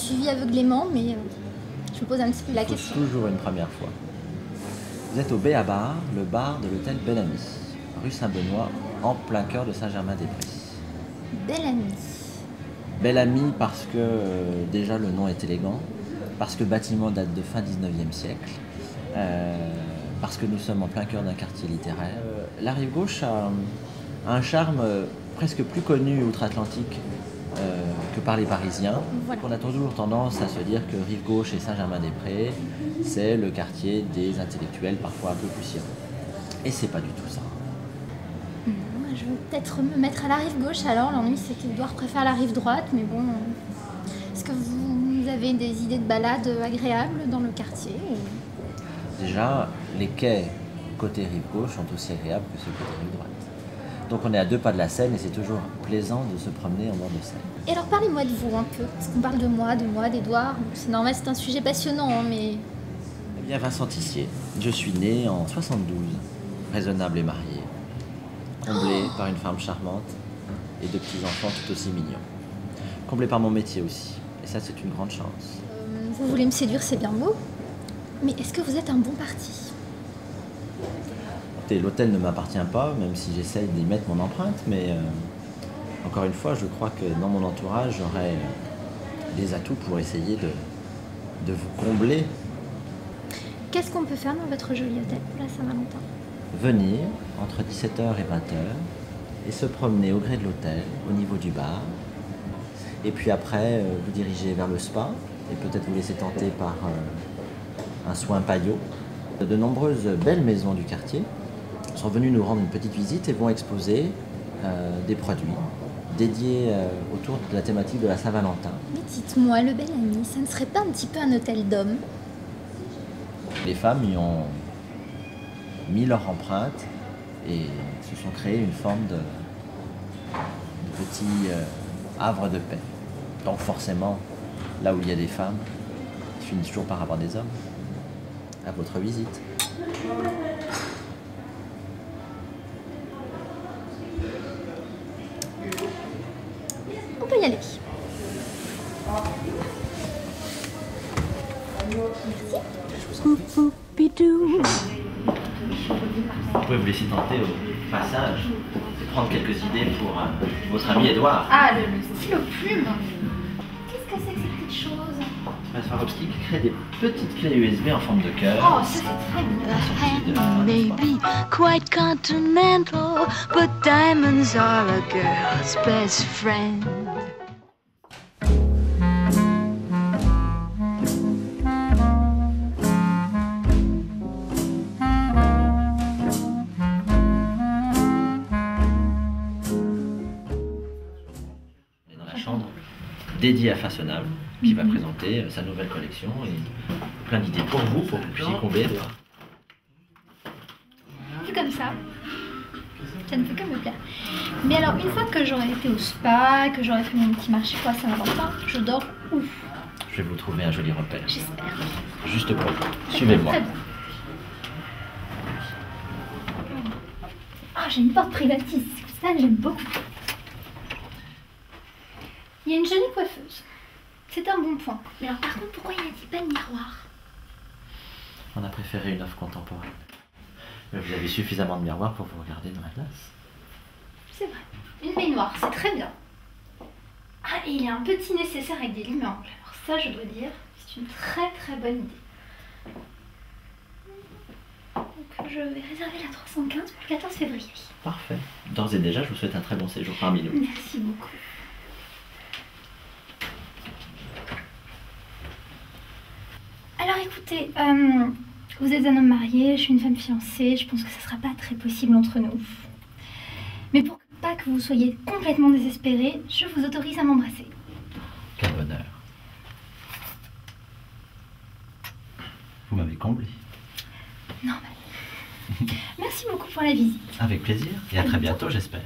suivi aveuglément, mais je me pose un petit peu la question. Toujours une première fois. Vous êtes au Béabar, le bar de l'hôtel Bel-Ami, rue Saint-Benoît, en plein cœur de Saint-Germain-des-Prés. Bel-Ami. Bel-Ami parce que déjà le nom est élégant, parce que le bâtiment date de fin 19e siècle, parce que nous sommes en plein cœur d'un quartier littéraire. La rive gauche a un charme presque plus connu outre-Atlantique que par les Parisiens. Voilà. On a toujours tendance à se dire que rive gauche et Saint-Germain-des-Prés, c'est le quartier des intellectuels parfois un peu poussiéreux. Et c'est pas du tout ça. Je vais peut-être me mettre à la rive gauche alors. L'ennui, c'est qu'Edouard préfère la rive droite, mais bon. Est-ce que vous avez des idées de balade agréables dans le quartier Déjà, les quais côté rive gauche sont aussi agréables que ceux côté rive droite. Donc on est à 2 pas de la Seine et c'est toujours plaisant de se promener en bord de Seine. Et alors parlez-moi de vous un peu, parce qu'on parle de moi, d'Edouard. C'est normal, c'est un sujet passionnant, hein, mais... Eh bien, Vincent Tissier, je suis né en 72, raisonnable et marié, comblé par une femme charmante et 2 petits-enfants tout aussi mignons. Comblé par mon métier aussi, et ça c'est une grande chance. Vous voulez me séduire, c'est bien beau, mais est-ce que vous êtes un bon parti? L'hôtel ne m'appartient pas, même si j'essaye d'y mettre mon empreinte, mais encore une fois, je crois que dans mon entourage, j'aurai des atouts pour essayer de vous combler. Qu'est-ce qu'on peut faire dans votre joli hôtel pour la Saint-Valentin? Venir entre 17h et 20h et se promener au gré de l'hôtel, au niveau du bar, et puis après vous diriger vers le spa, et peut-être vous laisser tenter par un soin paillot. De nombreuses belles maisons du quartier sont venus nous rendre une petite visite et vont exposer des produits dédiés autour de la thématique de la Saint-Valentin. Mais dites-moi, le Bel-Ami, ça ne serait pas un petit peu un hôtel d'hommes? Les femmes y ont mis leur empreinte et se sont créées une forme de petit havre de paix. Donc forcément, là où il y a des femmes, ils finissent toujours par avoir des hommes. À votre visite. On peut y aller. Vous pouvez vous laisser tenter au passage et prendre quelques idées pour votre ami Edouard. Ah, le stylo plume. Qu'est-ce que c'est que ces petites choses? Swarovski qui crée des petites clés USB en forme de cœur. Oh, ça c'est très bien. The hand may be quite continental, but diamonds are a girl's best friend. Dans la chambre dédiée à Façonnable, qui va présenter sa nouvelle collection et plein d'idées pour vous que vous puissiez combler Edouard. Vu comme ça ne fait que me plaire. Mais alors, une fois que j'aurai été au spa, que j'aurai fait mon petit marché pour la Saint-Valentin, je dors où? Je vais vous trouver un joli repère. J'espère. Juste pour vous. Suivez-moi. Très bien. Ah, j'ai une porte privative. Ça, j'aime beaucoup. Il y a une jolie coiffeuse. C'est un bon point. Mais alors, par contre, pourquoi il n'y a pas de miroir? On a préféré une offre contemporaine. Mais vous avez suffisamment de miroirs pour vous regarder dans la glace. C'est vrai. Une baignoire, c'est très bien. Ah, et il y a un petit nécessaire avec des lumières angles. Alors ça, je dois dire, c'est une très très bonne idée. Donc je vais réserver la 315 pour le 14 février. Parfait. D'ores et déjà, je vous souhaite un très bon séjour parmi nous. Merci beaucoup. Alors écoutez, vous êtes un homme marié, je suis une femme fiancée, je pense que ça ne sera pas très possible entre nous. Mais pour pas que vous soyez complètement désespéré, je vous autorise à m'embrasser. Quel bonheur. Vous m'avez comblé. Normal. Merci beaucoup pour la visite. Avec plaisir et à très bientôt, j'espère.